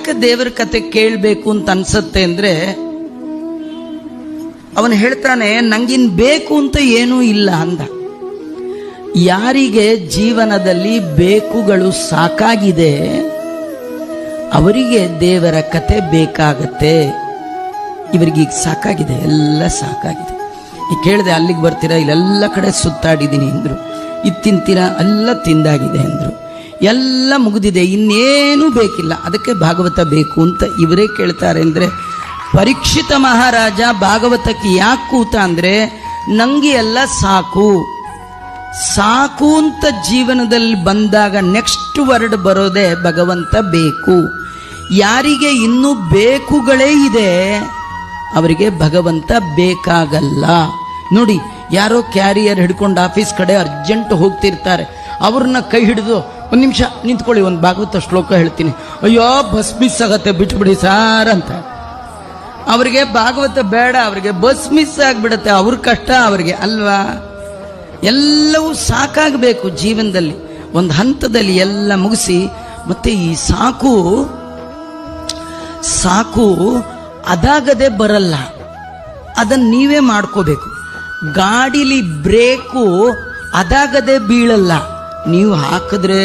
ಯಾಕೆ ದೇವರ ಕತೆ ಕೇಳಬೇಕು ಅಂತ ಅನ್ಸತ್ತೆ ಅಂದ್ರೆ, ಅವನು ಹೇಳ್ತಾನೆ ನಂಗಿನ್ ಬೇಕು ಅಂತ ಏನೂ ಇಲ್ಲ ಅಂದ. ಯಾರಿಗೆ ಜೀವನದಲ್ಲಿ ಬೇಕುಗಳು ಸಾಕಾಗಿದೆ ಅವರಿಗೆ ದೇವರ ಕತೆ ಬೇಕಾಗತ್ತೆ. ಇವರಿಗೀಗ ಸಾಕಾಗಿದೆ, ಎಲ್ಲ ಸಾಕಾಗಿದೆ. ಈಗ ಕೇಳಿದೆ ಅಲ್ಲಿಗೆ ಬರ್ತೀರಾ, ಇಲ್ಲೆಲ್ಲ ಕಡೆ ಸುತ್ತಾಡಿದ್ದೀನಿ ಅಂದ್ರು. ಇದು ತಿಂತೀರಾ, ಎಲ್ಲ ತಿಂದಾಗಿದೆ ಅಂದ್ರು. ಎಲ್ಲ ಮುಗಿದಿದೆ, ಇನ್ನೇನೂ ಬೇಕಿಲ್ಲ, ಅದಕ್ಕೆ ಭಾಗವತ ಬೇಕು ಅಂತ ಇವರೇ ಕೇಳ್ತಾರೆ. ಅಂದರೆ ಪರೀಕ್ಷಿತ ಮಹಾರಾಜ ಭಾಗವತಕ್ಕೆ ಯಾಕೆ ಕೂತ ಅಂದರೆ, ನಂಗೆ ಎಲ್ಲ ಸಾಕು ಸಾಕು ಅಂತ ಜೀವನದಲ್ಲಿ ಬಂದಾಗ ನೆಕ್ಸ್ಟ್ ವರ್ಡ್ ಬರೋದೇ ಭಗವಂತ ಬೇಕು. ಯಾರಿಗೆ ಇನ್ನೂ ಬೇಕುಗಳೇ ಇದೆ ಅವರಿಗೆ ಭಗವಂತ ಬೇಕಾಗಲ್ಲ. ನೋಡಿ, ಯಾರೋ ಕ್ಯಾರಿಯರ್ ಹಿಡ್ಕೊಂಡು ಆಫೀಸ್ ಕಡೆ ಅರ್ಜೆಂಟ್ ಹೋಗ್ತಿರ್ತಾರೆ, ಅವ್ರನ್ನ ಕೈ ಹಿಡಿದು ಒಂದು ನಿಮಿಷ ನಿಂತ್ಕೊಳ್ಳಿ, ಒಂದು ಭಾಗವತ ಶ್ಲೋಕ ಹೇಳ್ತೀನಿ, ಅಯ್ಯೋ ಬಸ್ ಮಿಸ್ ಆಗತ್ತೆ ಬಿಟ್ಬಿಡಿ ಸಾರ್ ಅಂತ. ಅವ್ರಿಗೆ ಭಾಗವತ ಬೇಡ, ಅವ್ರಿಗೆ ಬಸ್ ಮಿಸ್ ಆಗಿಬಿಡತ್ತೆ, ಅವ್ರ ಕಷ್ಟ ಅವ್ರಿಗೆ ಅಲ್ವಾ. ಎಲ್ಲವೂ ಸಾಕಾಗಬೇಕು ಜೀವನದಲ್ಲಿ. ಒಂದು ಹಂತದಲ್ಲಿ ಎಲ್ಲ ಮುಗಿಸಿ ಮತ್ತೆ ಈ ಸಾಕು ಅದಾಗದೆ ಬರಲ್ಲ, ಅದನ್ನು ನೀವೇ ಮಾಡ್ಕೋಬೇಕು. ಗಾಡಿಲಿ ಬ್ರೇಕು ಅದಾಗದೆ ಬೀಳಲ್ಲ, ನೀವು ಹಾಕಿದ್ರೆ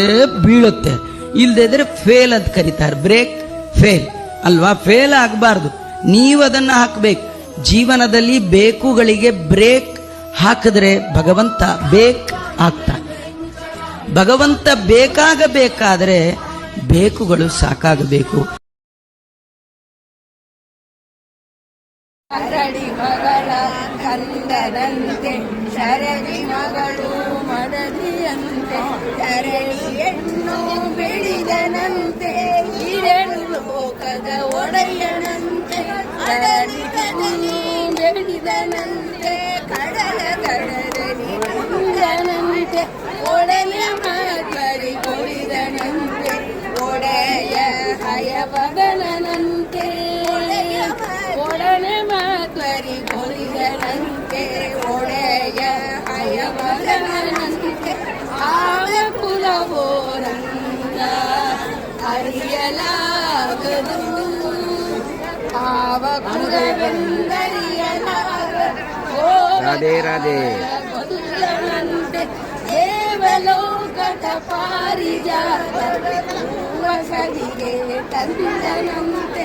ಬೀಳುತ್ತೆ, ಇಲ್ಲದಿದ್ರೆ ಫೇಲ್ ಅಂತ ಕರೀತಾರೆ. ಬ್ರೇಕ್ ಫೇಲ್ ಅಲ್ವಾ, ಫೇಲ್ ಆಗಬಾರ್ದು, ನೀವು ಅದನ್ನು ಹಾಕಬೇಕು. ಜೀವನದಲ್ಲಿ ಬೇಕುಗಳಿಗೆ ಬ್ರೇಕ್ ಹಾಕಿದ್ರೆ ಭಗವಂತ ಬೇಕ್ ಆಗ್ತಾನೆ. ಭಗವಂತ ಬೇಕಾಗಬೇಕಾದ್ರೆ ಬೇಕುಗಳು ಸಾಕಾಗಬೇಕು. ಅರಳಿ ಮಗಳ ಕಂದರಂತೆ ಶರಳಿ ಮಗಳು ಮಡದಿಯಂತೆ ಶರಳಿ ಹೆಣ್ಣು ಬೆಳೆದನಂತೆ ಹಿರಳು ಲೋಕದ ಒಡೆಯನಂತೆ ಅರಳಿ ಕಣ್ಣು ಬೆಳೆದನಂತೆ ಕಡಲ ದಡದಲ್ಲಿ ಕುಂದನಂತೆ ಒಡೆಯ ಮಾತರಿ ಕೊಡಿದನಂತೆ ಒಡೆಯ ಹಯವಗನಂತೆ ಒಡನೆ ಮಾತರಿ ಕೊಡಿದನಂತೆ ಒಡೆಯ ಹಯವಗನಂತೆ ಆವ ಕುಲವೋ ರಂಗ ಅರಿಯಲಾಗದು ಆವ ಕುಲವೆಂದರಿಯಲಾಗದು. ರಾಧೆ ರಾಧೆ. ದೇವಲೋಕದ ಪಾರಿಜಾತಕ್ಕೆ ತಂದನಂತೆ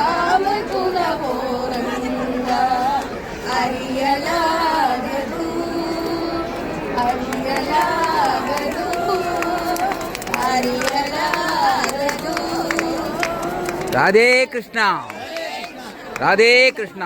ಆವ ಕುಲವೋ ರಂಗ ಅರಿಯಲಾಗದು ಅರಿಯಲಾಗದು ಅರಿಯಲಾಗದು. ರಾಧೇ ಕೃಷ್ಣ ರಾಧೇ ಕೃಷ್ಣ.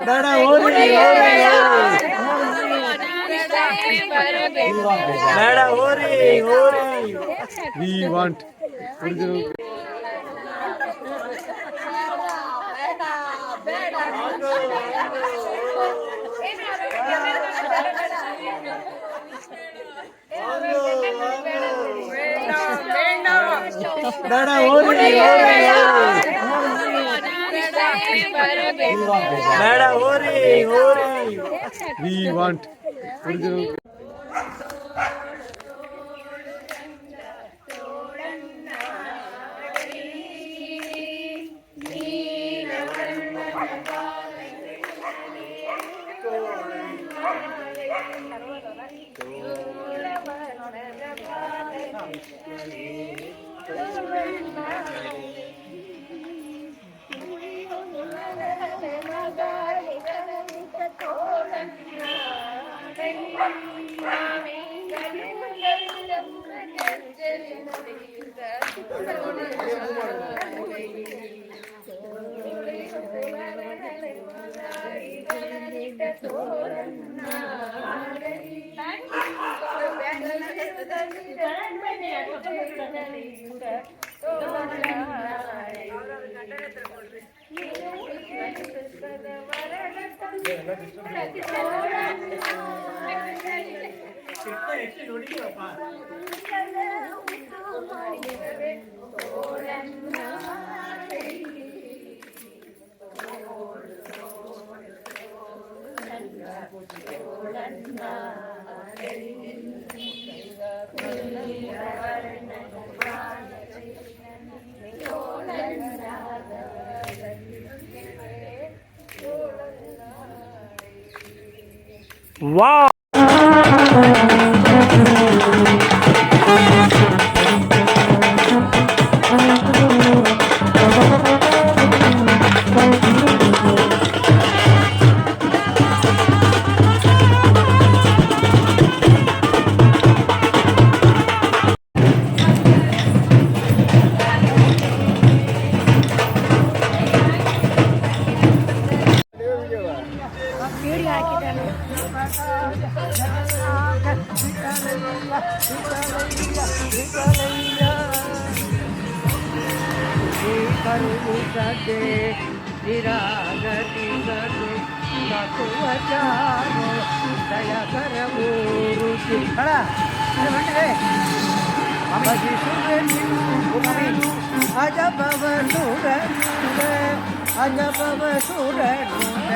ಬೇಡ ಓರಿ ಬೇಡ ಓರಿ ಓರಿ ವಿ ವಾಂಟ್ ಬೇಡ ಓರಿ ಬೇಡ ಓರಿ ಓರಿ ವಿ ವಾಂಟ್ ವಾ ಅಜಪವ ಸುರನುಡ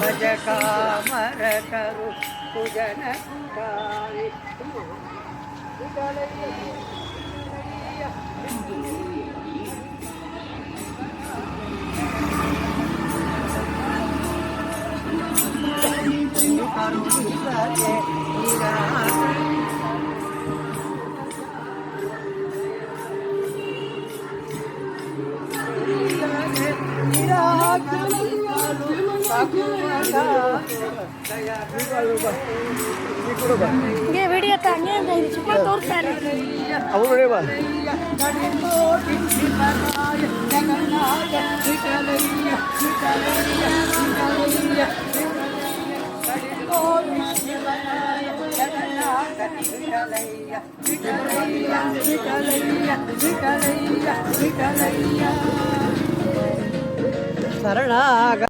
ಭಜ ಕಾಮರ ಕರು ಸುಜನ ಕಾರಿ ವಿಡಿಯೋ ತಂಗೆ ಚುಪ್ಪ ತೋರಿಸ್ತಾರೆ ಅವರು ಶರಣಾಗ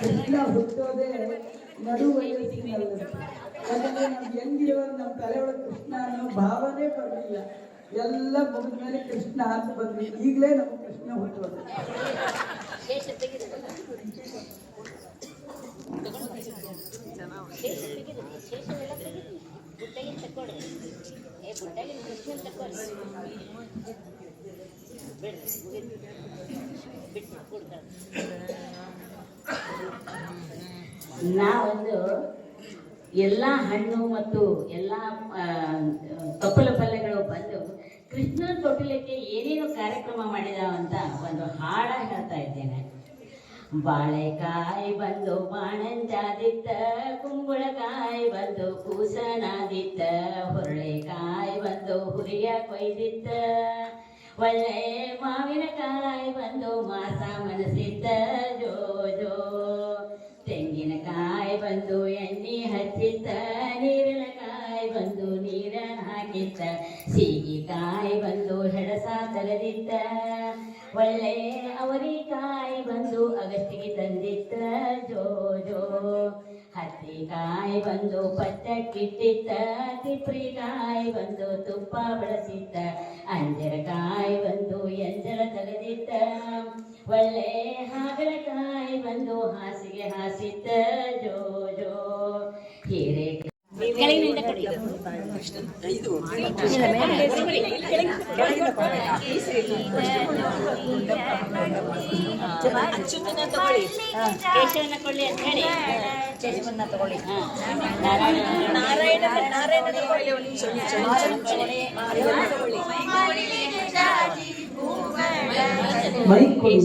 ಕೃಷ್ಣ ಹುಟ್ಟೋದೇ ನಡು ವಯಸ್ಸಿನಲ್ಲಿ. ಯಾಕಂದ್ರೆ ನಾವು ಹೆಂಗಿರೋರು ನಮ್ಮ ತಲೆ ಒಳಗೆ ಕೃಷ್ಣ ಅನ್ನೋ ಭಾವನೆ ಬರಲಿಲ್ಲ. ಎಲ್ಲ ಮುಗಿದ್ಮೇಲೆ ಕೃಷ್ಣ ಅಂತ ಬಂದ್ವಿ. ಈಗಲೇ ನಮಗೆ ಕೃಷ್ಣ ಹುಟ್ಟೋದು. ನಾವೊಂದು ಎಲ್ಲ ಹಣ್ಣು ಮತ್ತು ಎಲ್ಲ ತಪ್ಪಲ ಪಲ್ಯಗಳು ಬಂದು ಕೃಷ್ಣನ ತೊಟ್ಟಿಲಕ್ಕೆ ಏನೇನು ಕಾರ್ಯಕ್ರಮ ಮಾಡಿದಾವಂತ ಒಂದು ಹಾಡ ಹೇಳ್ತಾ ಇದ್ದೇನೆ. ಬಾಳೆಕಾಯಿ ಬಂದು ಬಾಣಂಜಾದಿತ್ತ, ಕುಂಬಳಕಾಯಿ ಬಂದು ಕೂಸನಾದಿತ್ತ, ಹುರುಳಿಕಾಯಿ ಬಂದು ಹುರಿಯ ಕೊಯ್ದಿತ್ತ, ಒಳ್ಳೆ ಮಾವಿನಕಾಯಿ ಬಂದು ಮಾಸ ಮನಸ್ಸಿತ್ತ ಜೋ ಜೋ, ತೆಂಗಿನಕಾಯಿ ಬಂದು ಎಣ್ಣೆ ಹಚ್ಚಿತ್ತ, ನೀರಿನಕಾಯಿ ಬಂದು ನೀರನ್ನು ಹಾಕಿತ್ತ, ಸೀಗಿಕಾಯಿ ಬಂದು ಹೆಡಸ ತಗದಿತ್ತ, ಒಳ್ಳೆ ಅವರಿಕಾಯಿ ಬಂದು ಅಗಸ್ಟಿಗೆ ತಂದಿತ್ತ ಜೋ ಜೋ, ಹತ್ತಿಕಾಯಿ ಬಂದು ಪಚ್ಚಕ್ಕಿಟ್ಟಿತ್ತ, ತಿಪ್ರಿಕಾಯಿ ಬಂದು ತುಪ್ಪ ಬಳಸಿತ್ತ, ಅಂಜರಕಾಯಿ ಬಂದು ಎಂಜಲ ತಗದಿತ್ತ, ಒಳ್ಳೆ ಹಾಗಲಕಾಯಿ ಬಂದು ಹಾಸಿಗೆ ಹಾಸಿತ್ತ ಜೋ ಜೋ, ಹೀರೆ ಕೆಳಗಿನಿಂದ ಕೊಡಿ. ಅಚ್ಯುತನ ತಗೊಳ್ಳಿ, ಕೇಶವನ ಕೊಳ್ಳಿ ಅಂತ ಹೇಳಿ ಕೇಶವನ್ನ ತಗೊಳ್ಳಿ. ನಾರಾಯಣ ತಗೊಳ್ಳಿ. ಮೈಕ್ ಕೊಡಿ.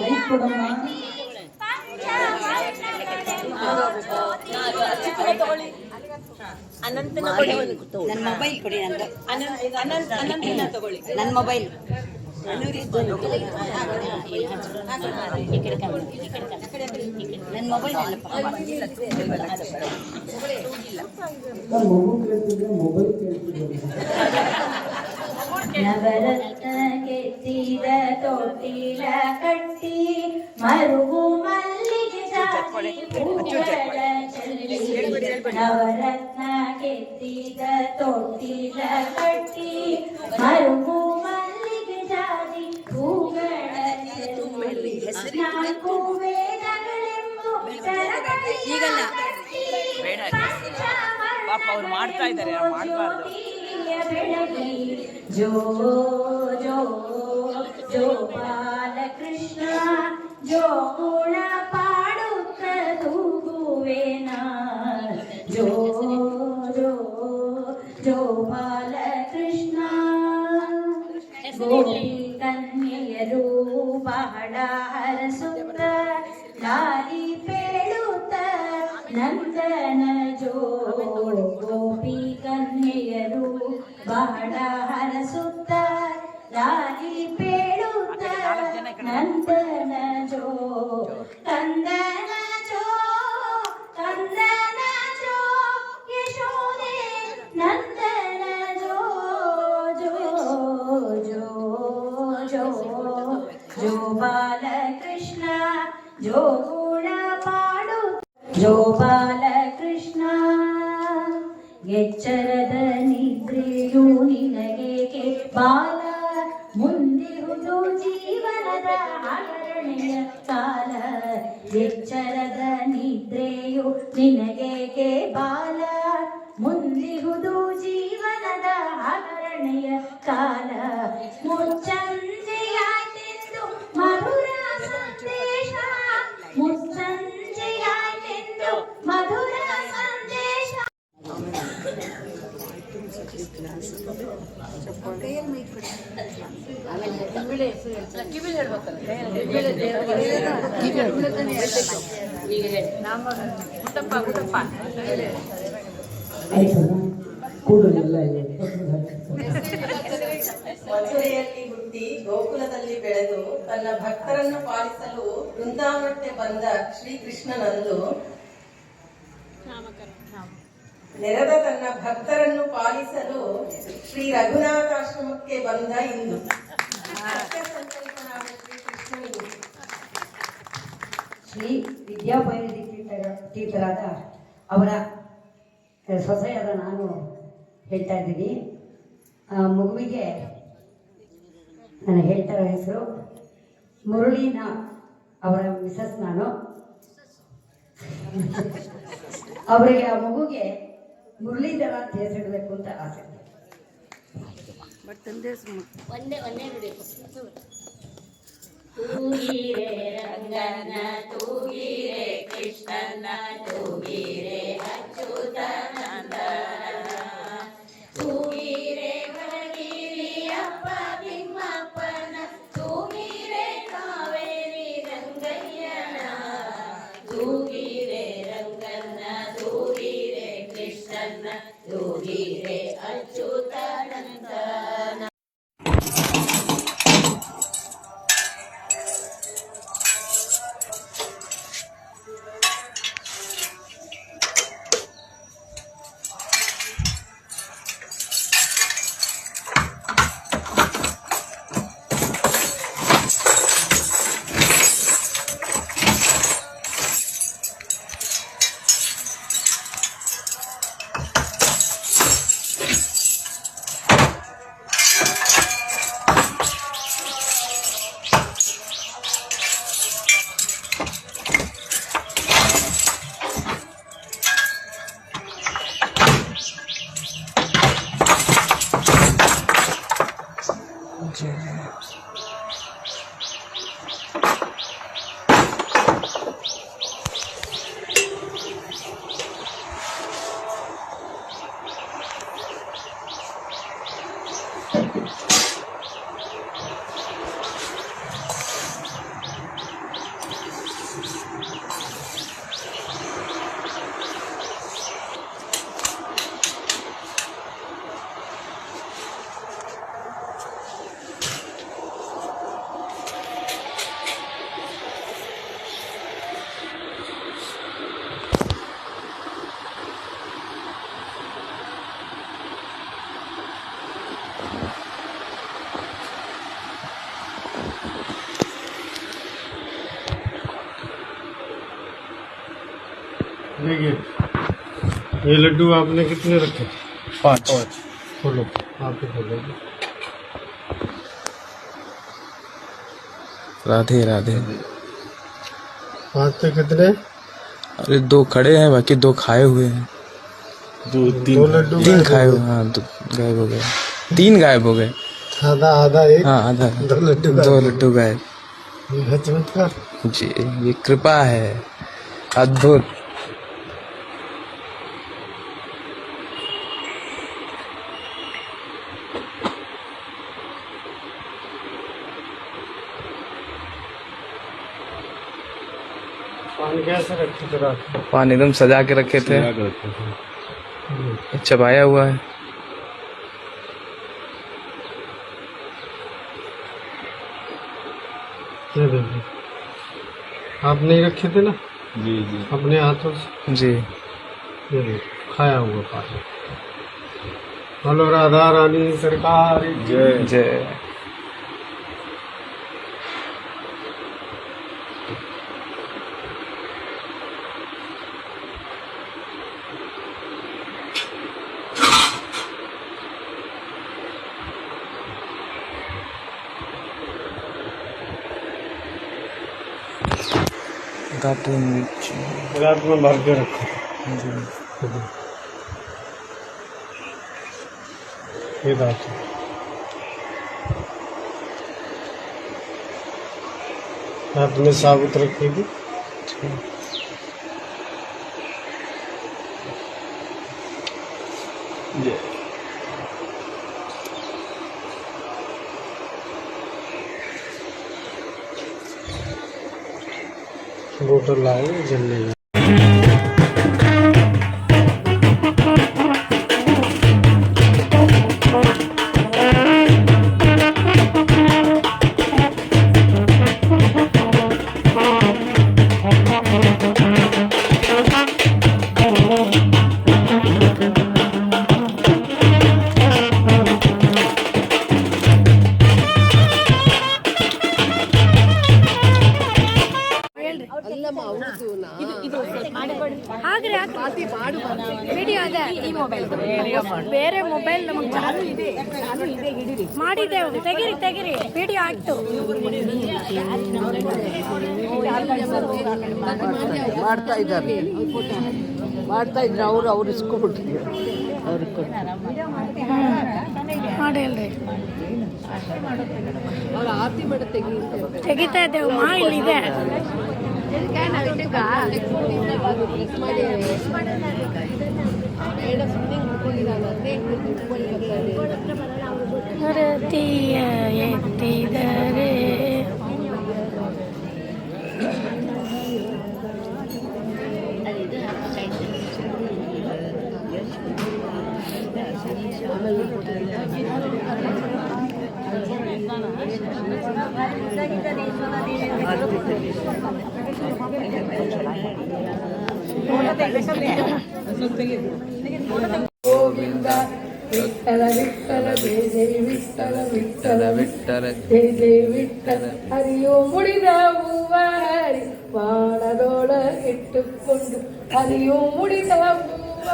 ಮೈಕ್ ಕೊಡಮ್ಮ. ಅನಂತನ ಕೊಡಿ. ನನ್ನ ಮೊಬೈಲ್ ಕೊಡಿ. ಅನಂತನ ತಗೊಳ್ಳಿ. ನನ್ನ ಮೊಬೈಲ್ ನನ್ನ ಮೊಬೈಲ್ ಮೊಬೈಲ್ ಕೇಳ್ತಿದ್ರೆ ನವರತ್ನ ಕೆತ್ತಿದ ತೊಟ್ಟಿಲ ಕಟ್ಟಿ, ಮರುಗು ಮಲ್ಲಿಗೆ ಜಾತಿ ಹೂಗಳ ಚೆಲ್ಲಿ, ನವರತ್ನ ಕೆತ್ತಿದ ತೊಟ್ಟಿಲ ಕಟ್ಟಿ, ಮರುಗು ಮಲ್ಲಿಗೆ ಜಾತಿ ಹೂಗಳ ಚೆಲ್ಲಿ, ನಾಲ್ಕು ವೇದಗಳೆಂಬು ಈಗಲ್ಲ ಪಾಪ ಅವ್ರು ಮಾಡ್ತಾ ಇದ್ದಾರೆ, ಮಾಡಬಾರ್ದು. ಜೋ ಜೋ ಜೋ ಬಾಲಕೃಷ್ಣ, ಜೋ ಗುಣ ಪಾಡುತ್ತ ತೂಗುವೆನ, ಜೋ ಜೋ ಜೋ ಬಾಲಕೃಷ್ಣ. ಗೋಪಿ ಕನ್ಯೆಯರು ಬಹಳ ಹರಸುತ್ತ, ಲಾಲಿ ಪೇಳುತ್ತ ನಂದನ ಜೋ, ಗೋಪಿ ಕನ್ಯೆಯರು ಬಹಳ ಹರಸುತ್ತ, ಲಾಲಿ ಪೇಳುತ್ತ ನಂದನ ಜೋ, ಕಂದನ ಜೋ ಕಂದನ ಜೋ, ಯಶೋದೆ ನಂದನ ಜೋ ಜೋ ಜೋ ಜೋ ಜೋ ಬಾಲಕೃಷ್ಣ, ಜೋ ಗುಣ ಪಾಡು ಜೋ ಬಾಲಕೃಷ್ಣ. ಎಚ್ಚರದ ನಿದ್ರೆಯು ನಿನಗೇಕೆ ಬಾಲ, ಮುಂದಿರುವುದು ಜೀವನದ ಹರಣೆಯ ಕಾಲ. ಎಚ್ಚರದ ನಿದ್ರೆಯು ನಿನಗೇಕೆ ಬಾಲ, ಮುಂದಿರುವುದು ಜೀವನದ ಹರಣೆಯ ಕಾಲ. ಮುಚ್ಚಂಜೆಯಾಯ್ತೆಂದು ಮಧುರ ಸಂದೇಶ, ಮುಚ್ಚಂಜೆಯಾಯ್ತೆಂದು ಮಧುರ ಸಂದೇಶ. ಮಥುರೆಯಲ್ಲಿ ಹುಟ್ಟಿ ಗೋಕುಲದಲ್ಲಿ ಬೆಳೆದು ತನ್ನ ಭಕ್ತರನ್ನು ಪಾಲಿಸಲು ವೃಂದಾವನಕ್ಕೆ ಬಂದ ಶ್ರೀಕೃಷ್ಣನಂದು ನೆರೆದ ತನ್ನ ಭಕ್ತರನ್ನು ಪಾಲಿಸಲು ಶ್ರೀ ರಘುನಾಥಾಶ್ರಮಕ್ಕೆ ಬಂದ ಇಂದು ಸಂಕಲ್ಪನಾದ ಶ್ರೀಕೃಷ್ಣನಿಗೆ ಶ್ರೀ ವಿದ್ಯಾಪೈರಿ ತೀರ್ಥರಾದ ಅವರ ಸೊಸೆಯಾದ ನಾನು ಹೇಳ್ತಾ ಇದ್ದೀನಿ. ಮಗುವಿಗೆ ನಾನು ಹೇಳ್ತಾ ಇರೋ ಹೆಸರು ಮುರಳೀನಾಥ್, ಅವರ ಮಿಸಸ್ ನಾನು. ಅವರಿಗೆ ಆ ಮಗುಗೆ ಮುರಳೀಧರ ಅಂತ ಹೆಸರಿಡಬೇಕು ಅಂತ ಆಸೆ. ಒಂದೇ ನುಡಿ. ತೂಗಿರೆ ರಂಗನ ತೂಗಿರೆ ಕೃಷ್ಣನ ತೂಗಿರೆ ಅಚ್ಯುತಾನಂದನ ತೂಗಿರೆ ವರಗಿರಿ ಅಪ್ಪ ತಿಮ್ಮಪ್ಪನ ತೂಗಿರೆ ಕಾವೇರಿ ರಂಗಯ್ಯನ ತೂಗಿರೆ ರಂಗನ ತೂಗಿರೆ ಕೃಷ್ಣನ ತೂಗಿರೆ ಅಚ್ಯುತಾನಂದನ. देखिए ये लड्डू आपने कितने रखे? 5 खोलो, आप ही खोलोगे। राधे राधे। 5 पे कितने? अरे 2 खड़े हैं, बाकी 2 खाए हुए हैं। 2 लड्डू 3 खाए हुए, हाँ 2 गायब हो गए, 3 गायब हो गए। आधा एक, हाँ आधा, 2 लड्डू गायब। ये है चमत्कार जी, ये कृपा है, अद्भुत। पानी कैसे रखे थे रात? पानी एकदम सजा के रखे थे, चबाया हुआ है। ये देखिए, आप नहीं रखे थे ना? जी जी, अपने हाथों से। जी। ये देखिए, खाया हुआ पानी। बोलो राधा रानी सरकार जय जय। रात में भर के रखो। ये दांत हाथ में साबुत रखेगी। बोतल लाए जलने ಹಾಗ್ರೆ ವಿಡಿಯೋ ಅದೇ ಈ ಮೊಬೈಲ್ ಬೇರೆ ಮೊಬೈಲ್ ನಮಗೆ ಚಾಲು ಇದೆ ಮಾಡಿದ್ದೇವೆ. ತೆಗಿರಿ ವಿಡಿಯೋ ಆಯ್ತು. ಮಾಡ್ತಾ ಇದ್ರು ಅವ್ರು ಇಸ್ಕೊಬಿಟ್ಟಿದ್ರು ಮಾಡಿ ಅಲ್ರಿ ತೆಗಿತಾ ಇದ್ದೇವೆ. ಇಲ್ಲಿದೆ ಎತ್ತಿದರೆ ಗೋವಿಂದ ವಿಠಲ ವಿಠಲ ಜಯ ಜಯ ವಿಠಲ ವಿಠಲ ವಿಠಲ ಜಯ ಜಯ ವಿಠಲ ಹರಿಯೋ ಮುಡಿದ ಹೂವ ಹರಿ ಬಾಣದೊಳಗಿಟ್ಟುಕೊಂಡು ಹರಿಯೋ ಮುಡಿದ ಹೂವ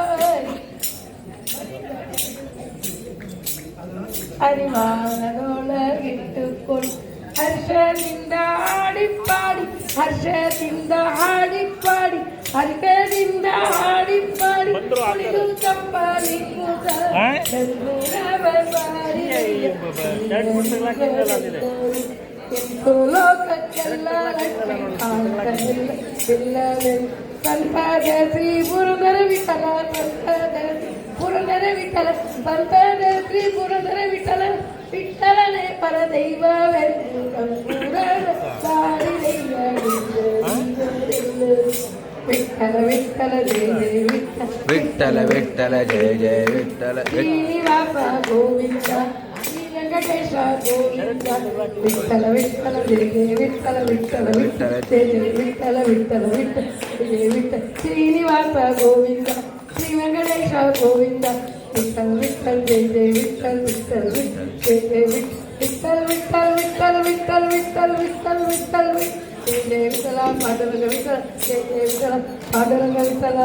ಹರಿವಾಣದೊಳಗಿಟ್ಟುಕೊಂಡು ಹರ್ಷದಿಂದ ಹಾಡಿ ಪಾಡಿ ಹರ್ಷದಿಂದ ಹಾಡಿ ಪಾಡಿ ಹರ್ಷದಿಂದ ಹಾಡಿ ಪಾಡಿ ಕುಣಿದು ಚಂಪಾಲಿ ಲೋಕಕ್ಕೆಲ್ಲ ಸಂತದ ಶ್ರೀ ಪುರಂದರ ವಿಠಲ ಸಂತದ ಪುರಂದರ ವಿಠಲ ಸಂತದ ಶ್ರೀ ಪುರಂದರ ವಿಠಲ ವಿಠಲನೆ ಪರದೈವವೆಂದು ವಿಠಲ ವಿಠಲ ಜಯ ಜಯ ವಿಠಲ ವಿಠಲ ಜಯ ಜಯ ವಿಠಲ ಶ್ರೀನಿವಾಸ ಗೋವಿಂದ ಶ್ರೀ ವೆಂಕಟೇಶ ಗೋವಿಂದ ವಿಠಲ ವಿಠಲ ಜಯ ಜಯ ವಿಠಲ ವಿಠಲ ವಿಠಲ ಜಯ ಜಯ ವಿಠಲ ವಿಠಲ ವಿಠಲ ಜಯ ವಿಠಲ ಶ್ರೀನಿವಾಸ ಗೋವಿಂದ ಶ್ರೀ ವೆಂಕಟೇಶ ಗೋವಿಂದ ವಿಠಲ ವಿಠಲ ಜಯ ಜಯ ವಿಠಲ ವಿಠಲ ವಿಠಲ ಜಯ ಜಯ ವಿಠಲ ವಿಠಲ ವಿಠಲ ವಿಠಲ ವಿಠಲ ವಿಠಲ ವಿಠಲ ವಿಠಲ ಜಯ ಜಯ ವಿಠಲ ಪಾಂಡುರಂಗ ವಿಠಲ ಜಯ ಜಯ ವಿಠಲ ಪಾಂಡುರಂಗ ವಿಠಲ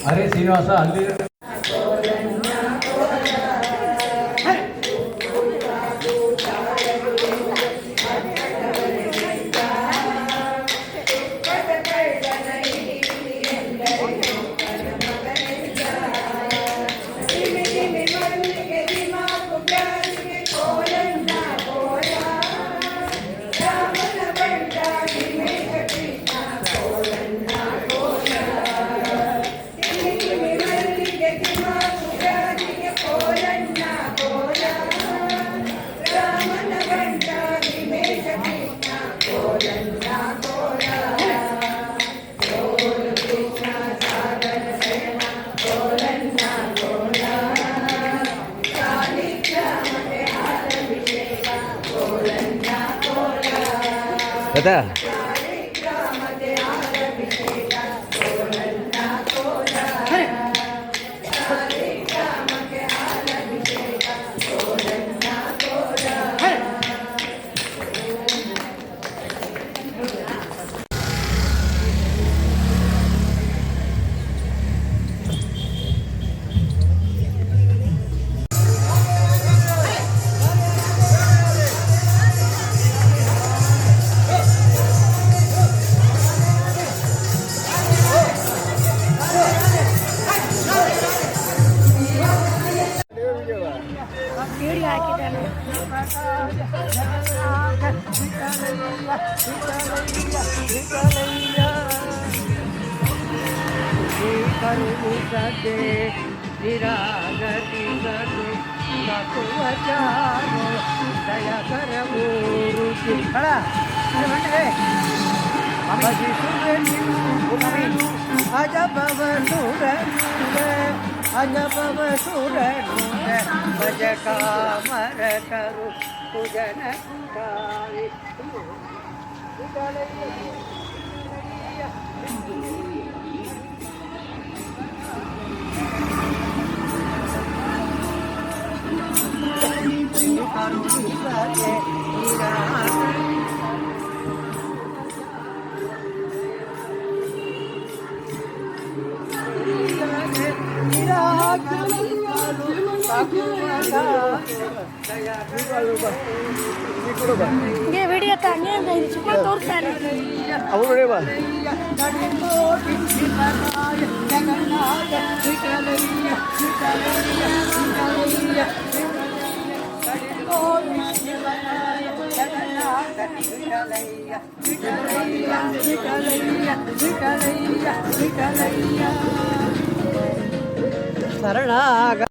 ಹರೇ ಶ್ರೀನಿವಾಸ ಅಲ್ಲಿ दादा ವಿಡಿಯೋ ಹಾಕಿದ್ದಾನೆ. ಅಜಪವ ಸುರ ಅಜಪವ ಸುರ ಭಜ ಕಾಮರ ಕರು ಪೂಜನ ಕಾವಿ ಹಿಂಗೆ ವಿಡಿಯೋ ಹಂಗೆ ಅಂತ ಇದು ಸುಮ್ಮನೆ ತೋರಿಸ್ತಾರೆ ಶರಣ